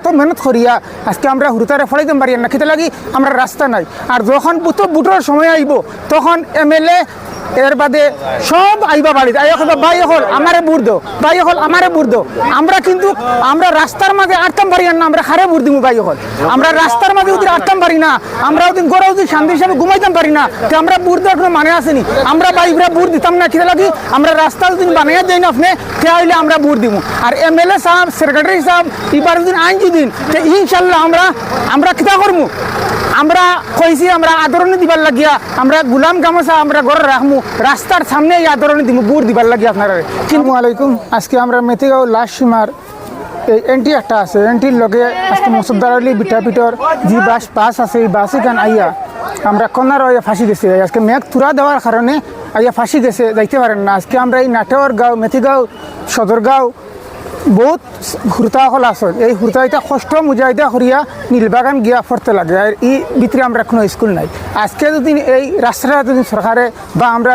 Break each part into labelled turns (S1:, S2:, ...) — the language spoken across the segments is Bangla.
S1: অত মেহনত করিয়া আজকে আমরা হুরুতারে ফলাইতে পারি না, খেতে লাগি আমরা রাস্তা নাই। আর যখন বুটোর সময় আইব তখন এমএলএ এর বাদে সব আইবা বাড়িতে আইয়া কথা ভাই হল আমারে বুড় দো, ভাই হল আমারে বুড় দো। আমরা কিন্তু আমরা রাস্তার মাঝে আটকাম পারি না, আমরা খারে বুড় দিব ভাই হল। আমরা রাস্তার মাঝে ওদের আটকাম পারি না, আমরা ওদিন গড়া ওদিন শান্তি হিসাবে ঘুমাইতাম পারি না, তো আমরা বুড় দেওয়ার কোনো মানে আসেনি। আমরা বাইকরা বুড় দিতাম না, খেতে লাগি আমরা রাস্তা ওদিন বানাইয়া যাই না আপনি কে আইলে আমরা বুড় দিব। আর এমএলএ সাহেব সেক্রেটারি সাহেব এবার দিন আইন দিন তো ইনশাল্লাহ আমরা কিতা করবো। আমরা কইছি আমরা আদরণী দিবার লাগিয়া আমরা গুলাম গামছা আমরা ঘরে রাখমু, রাস্তার সামনে এই আদরণী দিব বুড় দিবার লাগিয়া আপনারা। আসসালামু আলাইকুম। আজকে আমরা মেথিগাঁও লাস্ট সীমার এই এনটি একটা আছে, এনটির লগে আজকে মুসুদ্দার আলী বিটাপিটর যে বাস আছে এই বাসে গান আইয়া আমরা কন্যার আইয়া ফাঁসি গেছে। আজকে মেঘ তুরা দেওয়ার কারণে আইয়া ফাঁসি গেছে, যাইতে পারেন না। আজকে আমরা এই নাটোর গাঁও মেথিগাঁও সদরগাঁও বহুত হুরতাসকল আছে, এই হুরতাইটা কষ্ট মুজাহিদা করিয়া নীলবাগান গিয়া পড়তে লাগে। আর এই ভিতরে আমরা কোনো স্কুল নাই। আজকে যদি এই রাস্তাটা যদি সরকারে বা আমরা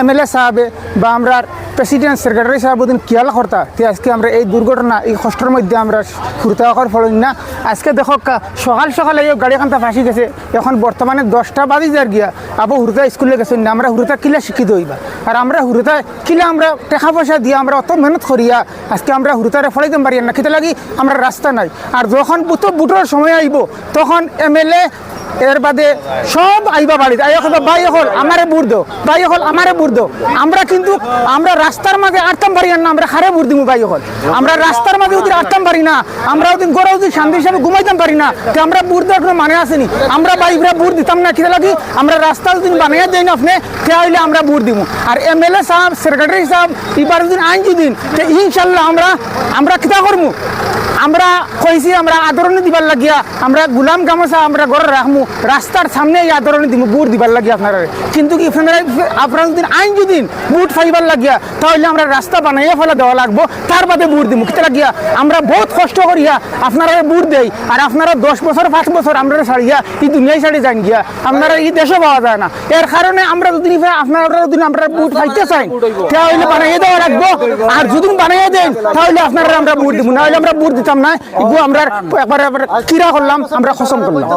S1: এমএলএ সাহেবে বা আমরা প্রেসিডেন্ট সেক্রেটারি সাহেব যদি খেয়াল করতা তে আজকে আমরা এই দুর্ঘটনা এই কষ্টের মধ্যে আমরা হুরতাসকল ফলন না। আজকে দেখো সকাল সকালে এই গাড়িখানটা ফাঁসি গেছে, এখন বর্তমানে 10টা বাজি যার গিয়া আবু হুরতা স্কুলে গেছে না। আমরা হুরতা কিলা শিক্ষিত হইবা, আর আমরা হুরতা কিলা আমরা টাকা পয়সা দিয়ে আমরা অত মেহনত করিয়া আজকে আমরা হুরতারে ফলাইতে পারি না, খেতে লাগি আমরা রাস্তা নাই। আর যখন বুটোর সময় আইব তখন এমএলএ এর বাদে সব আইবা বাড়িতে আইয়া কথা ভাই হল আমারে বুড় দো, ভাই হল আমারে বুড় দো। আমরা কিন্তু আমরা রাস্তার মাঝে আটকাম পারি না, আমরা খারে বুড় দিব ভাই হল। আমরা রাস্তার মাঝে ওদের আটকাম পারি না, আমরা ওদিন গড়া ওদিন শান্তি হিসাবে ঘুমাইতাম পারি না, তো আমরা বুড় দেওয়ার কোনো মানে আসেনি। আমরা বাইকরা বুড় দিতাম না, খেতে লাগি আমরা রাস্তা ওদিন বানাইয়া যাই না আপনি কে আইলে আমরা বুড় দিব। আর এমএলএ সাহেব সেক্রেটারি সাহেব এবার দিন আইন দিন তো ইনশাল্লাহ আমরা কিতা করবো। আমরা কইছি আমরা আদরণী দিবার লাগিয়া আমরা গুলাম গামছা আমরা ঘরে রাখমু, রাস্তার সামনে এই আদরণী দিব বুট দিবার লাগিয়া আপনারা। কিন্তু কি আপনারা যদি আইন যদি বুট ফাইবার লাগিয়া তাহলে আমরা রাস্তা বানাইয়া ফেলা দেওয়া লাগবো, তার বাদে বুট দিব কিতা লাগিয়া। আমরা বহুত কষ্ট করিয়া আপনারা বুট দেই, আর আপনারা 10 বছর 5 বছর আমরা ছাড়িয়া এই দুনিয়ায় ছাড়ি যান গিয়া, আপনারা এই দেশে পাওয়া যায় না। এর কারণে আমরা যদি আপনারা যদি আমরা বুট ফাইতে চাই তাহলে বানাইয়া দেওয়া লাগবো, আর যদি বানাইয়া দেন তাহলে আপনারা আমরা বুট দিব, নাহলে আমরা বুট দিতাম না। এগুলো আমরা একবারে কিরা করলাম, আমরা খসম করলাম।